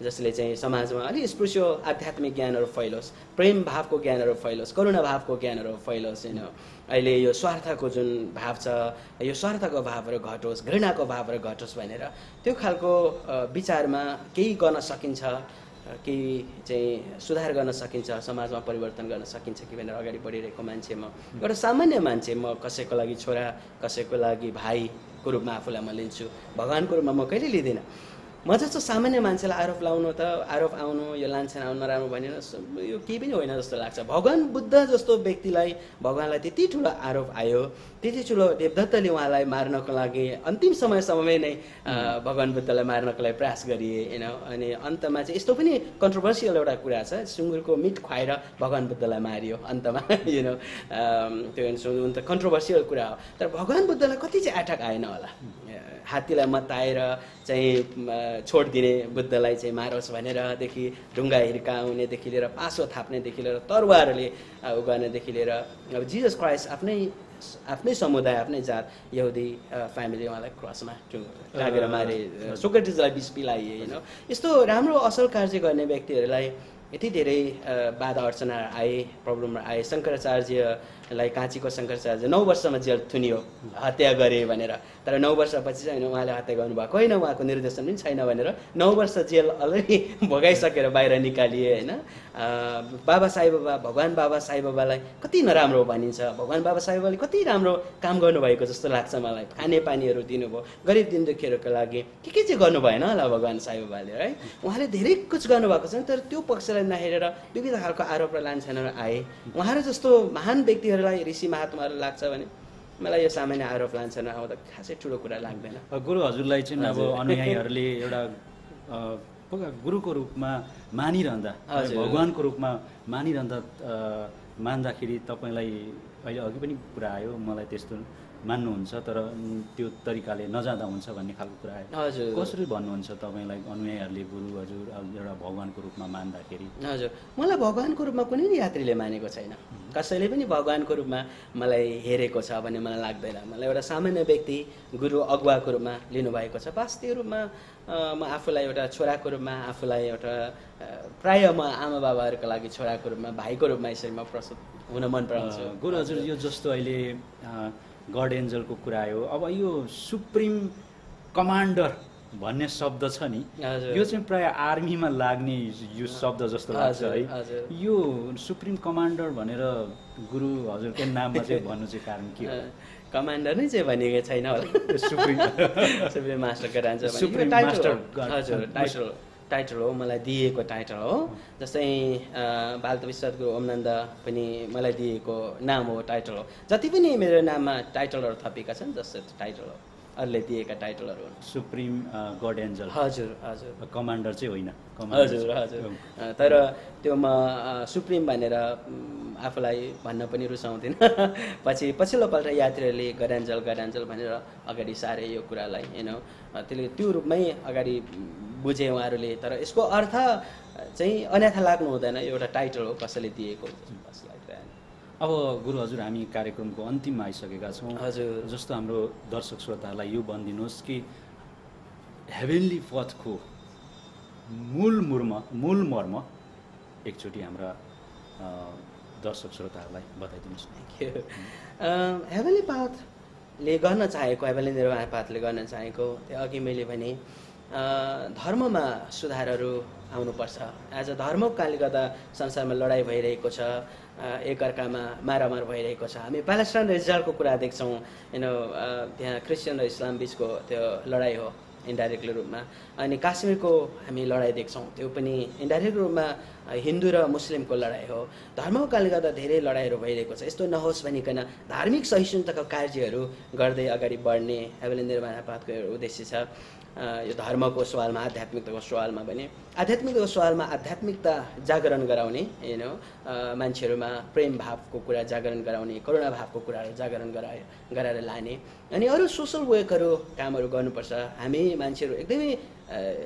जसले चाहिँ समाजमा अलिक स्पिरिचुअल आध्यात्मिक ज्ञानहरू फैलोस् प्रेम भावको ज्ञानहरू फैलोस् करुणा भावको ज्ञानहरू फैलोस् होइन अहिले यो स्वार्थको जुन भाव छ यो स्वार्थको भावहरू घटोस् घृणाको भावहरू घटोस् भनेर त्यो खालको विचारमा केही गर्न सकिन्छ केही चाहिँ सुधार गर्न सकिन्छ समाजमा परिवर्तन गर्न सकिन्छ कि भनेर अगाडि बढिरहेको मान्छे म एउटा सामान्य मान्छे म कसैको लागि छोरा कसैको लागि भाइको रूपमा आफूलाई म लिन्छु भगवानको रूपमा म कहिले लिँदिनँ म जस्तो सामान्य मान्छेलाई आरोप आउनु यो लान्छन आउनु नराम्रो भनेर यो केही पनि होइन जस्तो लाग्छ भगवान बुद्ध जस्तो व्यक्तिलाई भगवानलाई त्यति ठुलो आरोप आयो त्यति ठुलो देवदत्तले उहाँलाई मार्नको लागि अन्तिम समयसम्ममै नै भगवान बुद्धलाई मार्नको लागि प्रयास गरिए होइन अनि अन्तमा चाहिँ यस्तो पनि कन्ट्रोभर्सियल एउटा कुरा छ सुँगुरको मिट खुवाएर भगवान बुद्धलाई मारियो अन्तमा त्यो कन्ट्रोभर्सियल कुरा हो तर भगवान बुद्धलाई कति चाहिँ एट्याक आएन होला हात्तीलाई मताएर चाहिँ छोडिदिने बुद्धलाई चाहिँ मारोस् भनेरदेखि ढुङ्गा हिर्काउनेदेखि लिएर पासो थाप्नेदेखि लिएर तरुवारले गर्नेदेखि लिएर अब जिजस क्राइस्ट आफ्नै समुदाय आफ्नै जात यहुदी फ्यामिली उहाँलाई क्रसमा लागेर मारे सोक्रेटिसलाई विष पिलाइए होइन यस्तो राम्रो असल कार्य गर्ने व्यक्तिहरूलाई यति धेरै बाधा अर्चना आए प्रब्लमहरू आए शङ्कराचार्यलाई काँचीको शङ्कराचार्य 9 वर्षमा जेल थुनियो हत्या गरे भनेर तर 9 वर्षपछि चाहिँ होइन उहाँले हत्या गर्नुभएको होइन उहाँको निर्देशन पनि छैन भनेर 9 वर्ष जेल अलरेडी भोगाइसकेर बाहिर निकालिए होइन बाबा साई बाबा भगवान बाबा साई बाबालाई कति नराम्रो भनिन्छ भगवान बाबा साई बाबाले कति राम्रो काम गर्नुभएको जस्तो लाग्छ मलाई खाने पानीहरू दिनुभयो गरिब दिन दुखीहरूको लागि के चाहिँ गर्नु भएन होला भगवान साई बाबाले है उहाँले धेरै कुछ गर्नुभएको छ तर त्यो पक्षलाई नहेरेर विविध खालको आरोप र लान्छनहरू आए। उहाँहरू जस्तो महान व्यक्तिहरूलाई ऋषि महात्माहरू लाग्छ भने मलाई यो सामान्य आरोप लान्छन् आउँदा खासै ठुलो कुरा लाग्दैन। गुरु हजुरलाई चाहिँ अब अनुयायीहरूले एउटा गुरुको रूपमा मानिरहँदा, भगवानको रूपमा मानिरहँदा मान्दाखेरि तपाईँलाई अहिले अघि पनि कुरा आयो, मलाई त्यस्तो मान्नुहुन्छ तर त्यो तरिकाले नजाँदा हुन्छ भन्ने खालको कुरा आयो। हजुर, कसरी भन्नुहुन्छ तपाईँलाई अनुयायीहरूले गुरु हजुर एउटा भगवानको रूपमा मान्दाखेरि? हजुर, मलाई भगवानको रूपमा कुनै यात्रीले मानेको छैन, कसैले पनि भगवानको रूपमा मलाई हेरेको छ भन्ने मलाई लाग्दैन। मलाई एउटा सामान्य व्यक्ति गुरु अगुवाको रूपमा लिनुभएको छ। बास त्यो रूपमा म आफूलाई एउटा छोराको रूपमा, आफूलाई एउटा प्रायः म आमा बाबाहरूको लागि छोराको रूपमा, भाइको रूपमा यसरी म प्रस्तुत हुन मन पराउँछु। गुरु हजुर, यो जस्तो अहिले गड एन्जलको कुरा आयो, अब यो सुप्रिम कमान्डर भन्ने शब्द छ नि, यो चाहिँ प्राय आर्मीमा लाग्ने यो शब्द जस्तो लाग्छ है। यो सुप्रिम कमान्डर भनेर गुरु हजुरको नाममा चाहिँ भन्नु चाहिँ कारण के हो? कमान्डर नै चाहिँ भनेको छैन होला, सुप्रिम मास्टरको डान्स सुप्रिम मास्टर, हजुर टाइटल हो, मलाई दिएको टाइटल हो। जस्तै बालतपी सद्गुरु ओमनन्द पनि मलाई दिएको नाम हो, टाइटल हो। जति पनि मेरो नाममा टाइटलहरू थपिएका छन् जस्तो टाइटल हो, अरूले दिएका टाइटलहरू हुन्। सुप्रिम गड एन्जल, हजुर हजुर, कमान्डर चाहिँ होइन। हजुर हजुर, तर त्यो म सुप्रिम भनेर आफूलाई भन्न पनि रुचाउँदिनँ। पछिल्लोपल्ट यात्रीहरूले गडान्जल भनेर अगाडि सारे यो कुरालाई त्यसले त्यो रूपमै अगाडि बुझे उहाँहरूले। तर यसको अर्थ चाहिँ अन्यथा लाग्नु हुँदैन, यो एउटा टाइटल हो, कसैले दिएको बस लाग्दैन। अब गुरु हजुर, हामी कार्यक्रमको अन्तिममा आइसकेका छौँ। हजुर, जस्तो हाम्रो दर्शक श्रोताहरूलाई यो भनिदिनुहोस् कि हेभेनली पथको मूल मर्म एकचोटि हाम्रा दर्शक श्रोताहरूलाई बताइदिनुहोस्। हेभेनली पाथले गर्न चाहेको, हेभेनली निर्वाण पाथले गर्न चाहेको त्यो अघि मैले भने धर्ममा सुधारहरू आउनुपर्छ। आज धर्मको कारणले गर्दा संसारमा लडाइँ भइरहेको छ, एकअर्कामा मारामार भइरहेको छ। हामी प्यालेस्टाइन र इजरायलको कुरा देख्छौँ, त्यहाँ क्रिस्चियन र इस्लाम बिचको त्यो लडाइँ हो इन्डाइरेक्टली रूपमा। अनि काश्मीरको हामी लडाइँ देख्छौँ, त्यो पनि इन्डाइरेक्ट रूपमा हिन्दू र मुस्लिमको लडाइँ हो। धर्मको कारणले गर्दा धेरै लडाइँहरू भइरहेको छ। यस्तो नहोस् भनिकन धार्मिक सहिष्णुताको कार्यहरू गर्दै अगाडि बढ्ने हेभेनली निर्वाण पाथको उद्देश्य छ। यो धर्मको सवालमा, आध्यात्मिकताको सवालमा भने आध्यात्मिकताको सवालमा आध्यात्मिकता जागरण गराउने, मान्छेहरूमा प्रेम भावको कुरा जागरण गराउने, करुणा भावको कुराहरू जागरण गराएर लाने। अनि अरू सोसल वर्कहरू कामहरू गर्नुपर्छ। हामी मान्छेहरू एकदमै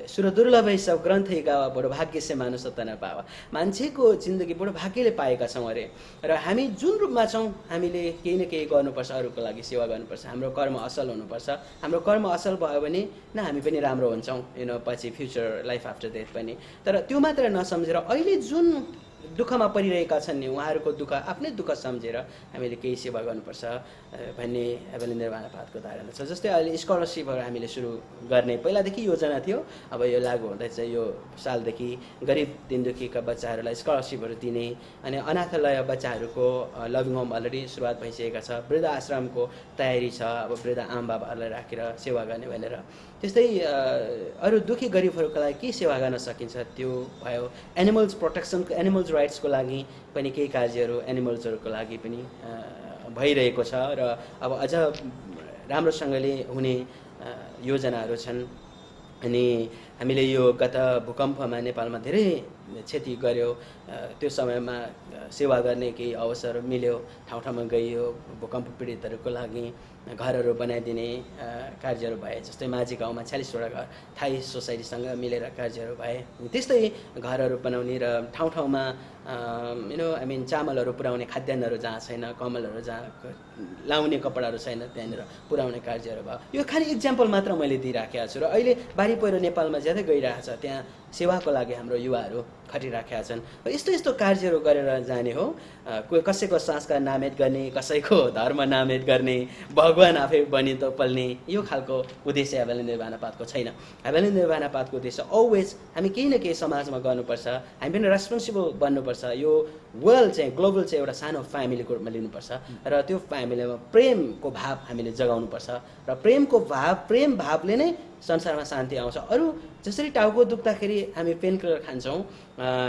सुरदुर्लभ सब ग्रन्थ गावा बडो भाग्य से मानुष तना पावा, मान्छेको जिन्दगी बडो भाग्यले पाएका छौँ अरे। र हामी जुन रूपमा छौँ हामीले केही न केही गर्नुपर्छ, अरूको लागि सेवा गर्नुपर्छ, हाम्रो कर्म असल हुनुपर्छ। हाम्रो कर्म असल भयो भने न हामी पनि राम्रो हुन्छौँ, पछि फ्युचर लाइफ आफ्टर डेथ पनि। तर त्यो मात्र नसम्झेर अहिले जुन दुःखमा परिरहेका छन् नि, उहाँहरूको दुःख आफ्नै दुःख सम्झेर हामीले केही सेवा गर्नुपर्छ भन्ने हेभेनली निर्वाण पाथको धारणा छ। जस्तै अहिले स्कलरसिपहरू हामीले सुरु गर्ने पहिलादेखि योजना थियो, अब यो लागू हुँदैछ। यो सालदेखि गरिब दिनदुखीका बच्चाहरूलाई स्कलरसिपहरू दिने, अनि अनाथालय बच्चाहरूको लभिङ होम अलरेडी सुरुवात भइसकेका छ। वृद्ध आश्रमको तयारी छ, अब वृद्ध आमाबाबाहरूलाई राखेर सेवा गर्ने भनेर। त्यस्तै अरू दुखी गरिबहरूको लागि के सेवा गर्न सकिन्छ त्यो भयो। एनिमल्स प्रोटेक्सनको, एनिमल्स राइट्सको लागि पनि केही कार्यहरू एनिमल्सहरूको लागि पनि भइरहेको छ। र अब अझ राम्रोसँगले हुने योजनाहरू छन्। अनि हामीले यो गत भूकम्पमा नेपालमा धेरै क्षति गर्यो, त्यो समयमा सेवा गर्ने केही अवसर मिल्यो। ठाउँ ठाउँमा गइयो, भूकम्प पीडितहरूको लागि घरहरू बनाइदिने कार्यहरू भए। जस्तै माझी गाउँमा 46वटा घर थाई सोसाइटीसँग मिलेर कार्यहरू भए। त्यस्तै घरहरू बनाउने र ठाउँ ठाउँमा चामलहरू पुर्याउने, खाद्यान्नहरू जहाँ छैन, कमलहरू जहाँ लाउने कपडाहरू छैन त्यहाँनिर पुर्याउने कार्यहरू भयो। यो खालि इक्जाम्पल मात्र मैले दिइराखेको छु। र अहिले बाढी पहिरो नेपालमा ज्यादै गइरहेको छ, त्यहाँ सेवाको लागि हाम्रो युवाहरू खटिराखेका छन्। यस्तो यस्तो कार्यहरू गरेर जाने हो। कसैको संस्कार नामेट गर्ने, कसैको धर्म नामेट गर्ने, भगवान आफै बनि त पल्ने, यो खालको उद्देश्य हेभेनली निर्वाण पाथको छैन। हेभेनली निर्वाण पाथको उद्देश्य अलवेज हामी केही न केही समाजमा गर्नुपर्छ, हामी पनि रेस्पोन्सिबल बन्नुपर्छ। यो वर्ल्ड चाहिँ, ग्लोबल चाहिँ एउटा सानो फ्यामिलीको रूपमा लिनुपर्छ र त्यो फ्यामिलीमा प्रेमको भाव हामीले जगाउनुपर्छ। र प्रेम भावले नै संसारमा शान्ति आउँछ। अरू जसरी टाउको दुख्दाखेरि हामी पेनकिलर खान्छौँ,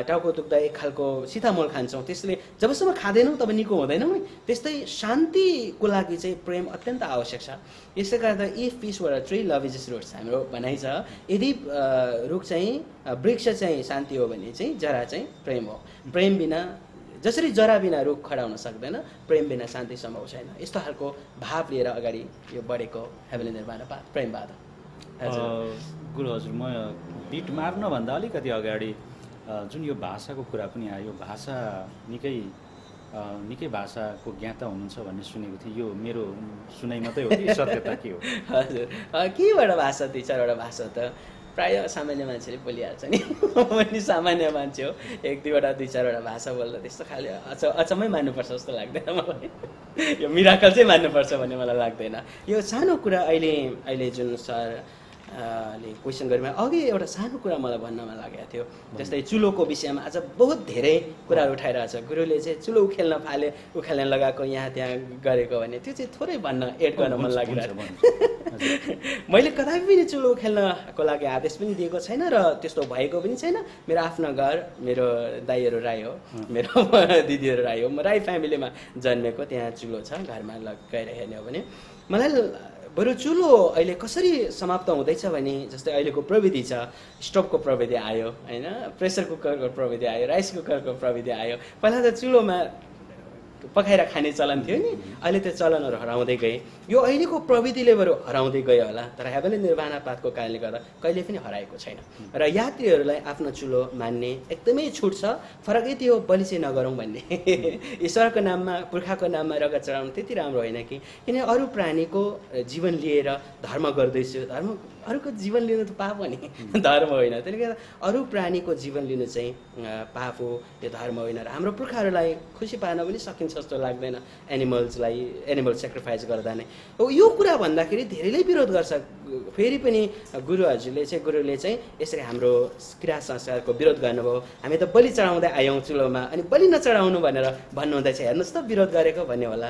टाउको दुख्दा एक खालको सिथामोल खान्छौँ, त्यसले जबसम्म खाँदैनौँ तब निको हुँदैनौँ नि। त्यस्तै शान्तिको लागि चाहिँ प्रेम अत्यन्त आवश्यक छ। यसै कारण if peace were a tree love is its roots, हाम्रो भनाइ छ। यदि रुख चाहिँ वृक्ष चाहिँ शान्ति हो भने चाहिँ जरा चाहिँ प्रेम हो। प्रेम बिना, जसरी जरा बिना रुख खडा हुन सक्दैन, प्रेम बिना शान्ति सम्भव छैन। यस्तो खालको भाव लिएर अगाडि यो बढेको हेभेन्ली निर्वाणा पाथ प्रेमवाद। गुरु हजुर, म बिट मार्नभन्दा अलिकति अगाडि जुन यो भाषाको कुरा पनि आयो, भाषा निकै भाषाको ज्ञाता हुनुहुन्छ भन्ने सुनेको थिएँ। यो मेरो सुनाइ मात्रै हो कि सत्यता के हो? हजुर, केबाट भाषा, 2-4वटा भाषा त प्रायः सामान्य मान्छेले बोलिहाल्छ नि। म पनि सामान्य मान्छे हो, 1-2वटा 2-4वटा भाषा बोल्दा त्यस्तो खाले अचम्मै मान्नुपर्छ जस्तो लाग्दैन मलाई। यो मिराकल चाहिँ मान्नुपर्छ भन्ने मलाई लाग्दैन। यो सानो कुरा अहिले जुन सर ले क्वेसन गरेमा अघि एउटा सानो कुरा मलाई भन्न मन लागेको थियो। जस्तै चुलोको विषयमा आज बहुत धेरै कुराहरू उठाइरहेछ। गुरुले चाहिँ चुलो उखेल्न लगाएको यहाँ त्यहाँ गरेको भने त्यो चाहिँ थोरै भन्न एड गर्न मन लागिरहेको। मैले कदापि पनि चुलो उखेल्नको लागि आदेश पनि दिएको छैन र त्यस्तो भएको पनि छैन। मेरो आफ्नो घर, मेरो दाइहरू राई हो, मेरो दिदीहरू राई हो, म राई फ्यामिलीमा जन्मेको, त्यहाँ चुलो छ। घरमा गएर हेर्ने हो भने मलाई बरु चुलो अहिले कसरी समाप्त हुँदैछ भने, जस्तै अहिलेको प्रविधि छ, स्टोभको प्रविधि आयो होइन, प्रेसर कुकरको प्रविधि आयो, राइस कुकरको प्रविधि आयो। पहिला त चुलोमा पकाएर खाने चलन थियो नि, अहिले त्यो चलनहरू हराउँदै गए। यो अहिलेको प्रविधिले बरु हराउँदै गयो होला, तर हेभेन्ली निर्वाणा पाथको कारणले गर्दा कहिले पनि हराएको छैन। र यात्रीहरूलाई आफ्नो चुलो मान्ने एकदमै छुट छ। फरक यति हो, बलि चाहिँ नगरौँ भन्ने। ईश्वरको नाममा, पुर्खाको नाममा रगत चढाउनु त्यति राम्रो होइन कि, किन अरू प्राणीको जीवन लिएर धर्म गर्दैछु। अरूको जीवन लिनु त पाप हो नि, धर्म होइन। त्यसले गर्दा अरू प्राणीको जीवन लिनु चाहिँ पाप हो, यो धर्म होइन। र हाम्रो पुर्खाहरूलाई खुसी पार्न पनि सकिन्छ जस्तो लाग्दैन एनिमल सेक्रिफाइस गर्दा नै। यो कुरा भन्दाखेरि धेरैले विरोध गर्छ। फेरि पनि गुरुले चाहिँ यसरी हाम्रो क्रिया संस्कारको विरोध गर्नुभयो। हामी त बलि चढाउँदै आयौँ चुलोमा, अनि बलि नचढाउनु भनेर भन्नुहुँदैछ, हेर्नुहोस् त विरोध गरेको भन्ने होला।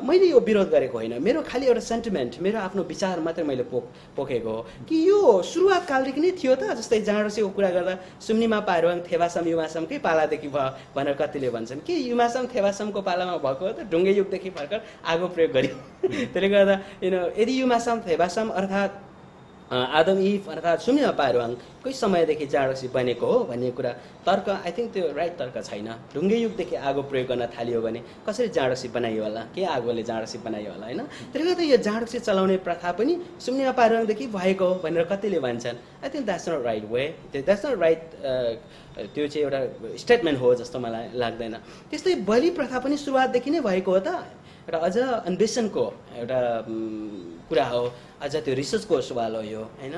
मैले यो विरोध गरेको होइन, मेरो खालि एउटा सेन्टिमेन्ट, मेरो आफ्नो विचार मात्रै मैले पोखेको हो कि यो सुरुवात कालदेखि नै थियो त। जस्तै जाँडोसीको कुरा गर्दा सुम्निमा पारुवाङ थेवासम युमासमकै पालादेखि भयो भनेर कतिले भन्छन् कि युमासम थेवासमको पालामा भएको हो त, ढुङ्गे युगदेखि भर्खर आगो प्रयोग गर्यो। त्यसले गर्दा यदि युमासम थेवासम अर्थात् आदम इभ अर्थात् सुम्निमा पारुवाङकै समयदेखि जाँडोसी बनेको हो भन्ने कुरा तर्क, आई थिङ्क त्यो राइट तर्क छैन। ढुङ्गे युगदेखि आगो प्रयोग गर्न थालियो भने कसरी जाँडोसी बनाइयो होला, के आगोले जाँडोसी बनाइयो होला होइन। त्यसले गर्दा यो जाँडोसी चलाउने प्रथा पनि सुम्निमा पारुवाङदेखि भएको हो भनेर कतिले भन्छन्। I think that's not right way, that's not right. त्यो चाहिँ एउटा स्टेटमेन्ट हो जस्तो मलाई लाग्दैन। त्यस्तै बलि प्रथा पनि सुरुवातदेखि नै भएको हो त। एउटा अझ अन्वेषणको एउटा कुरा हो, अझ त्यो रिसर्चको सवाल हो यो होइन।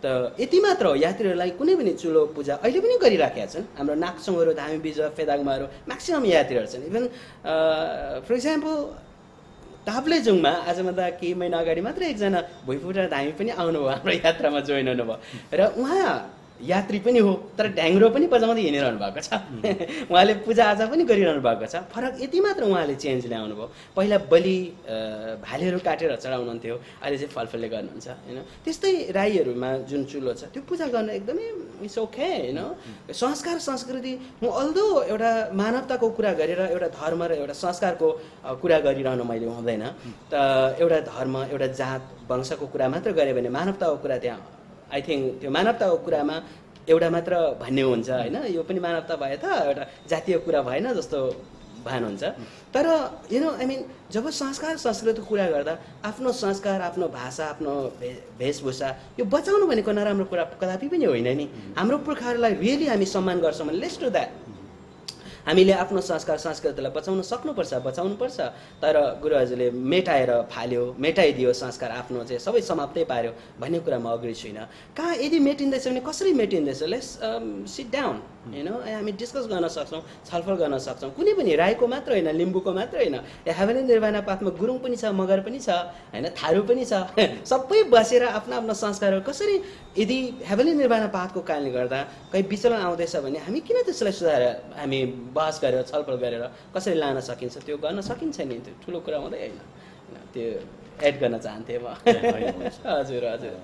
त यति मात्र हो, यात्रीहरूलाई कुनै पनि चुलो पूजा अहिले पनि गरिराखेका छन्। हाम्रो नाक्सुङहरू, धामी बिजुवा, फेदाङमाहरू म्याक्सिमम् यात्रीहरू छन्। इभन फर इक्जाम्पल ताप्लेजुङमा आजभन्दा केही महिना अगाडि मात्र एकजना भुइँफुटा धामी पनि आउनुभयो, हाम्रो यात्रामा जोइन हुनुभयो। र उहाँ यात्री पनि हो, तर ढ्याङ्ग्रो पनि बजाउँदै हिँडिरहनु भएको छ। उहाँले पूजाआजा पनि गरिरहनु भएको छ। फरक यति मात्र उहाँले चेन्ज ल्याउनु भयो। पहिला बलि भालेहरू काटेर चढाउनुहुन्थ्यो, अहिले चाहिँ फलफुलले गर्नुहुन्छ होइन। त्यस्तै राईहरूमा जुन चुलो छ त्यो पूजा गर्न एकदमै इट्स ओके होइन। संस्कार संस्कृति, म अल्दो एउटा मानवताको कुरा गरेर एउटा धर्म र एउटा संस्कारको कुरा गरिरहनु मैले हुँदैन। त एउटा धर्म, एउटा जात, वंशको कुरा मात्र गऱ्यो भने मानवताको कुरा त्यहाँ आई थिङ्क त्यो मानवताको कुरामा एउटा मात्र भन्ने हुन्छ होइन। यो पनि मानवता भए त एउटा जातीय कुरा भएन जस्तो भान हुन्छ। तर आई मिन जब संस्कार संस्कृतिको कुरा गर्दा आफ्नो संस्कार, आफ्नो भाषा, आफ्नो वेशभूषा यो बचाउनु भनेको नराम्रो कुरा कदापि पनि होइन नि। हाम्रो पुर्खाहरूलाई रियली हामी सम्मान गर्छौँ भने लेट्स डु द्याट। हामीले आफ्नो संस्कार संस्कृतिलाई बचाउनुपर्छ। तर गुरुहरूले मेटाएर फाल्यो, मेटाइदियो संस्कार, आफ्नो चाहिँ सबै समाप्तै पार्यो भन्ने कुरा म अग्री छुइनँ। कहाँ यदि मेटिँदैछ भने कसरी मेटिँदैछ, लेट्स सिट डाउन होइन। हामी डिस्कस गर्न सक्छौँ, छलफल गर्न सक्छौँ। कुनै पनि राईको मात्र होइन, लिम्बूको मात्र होइन, हेभेन्ली निर्वाणा पाथमा गुरुङ पनि छ, मगर पनि छ होइन, थारू पनि छ। सबै बसेर आफ्नो आफ्नो संस्कारहरू कसरी, यदि हेभेन्ली निर्वाणा पाथको कारणले गर्दा कहीँ विचलन आउँदैछ भने हामी किन त्यसलाई सुधारेर हामी बहस गरेर छलफल गरेर कसरी लान सकिन्छ, त्यो गर्न सकिन्छ नि। त्यो ठुलो कुरा हुँदै होइन। त्यो एड गर्न चाहन्थेँ म। हजुर हजुर।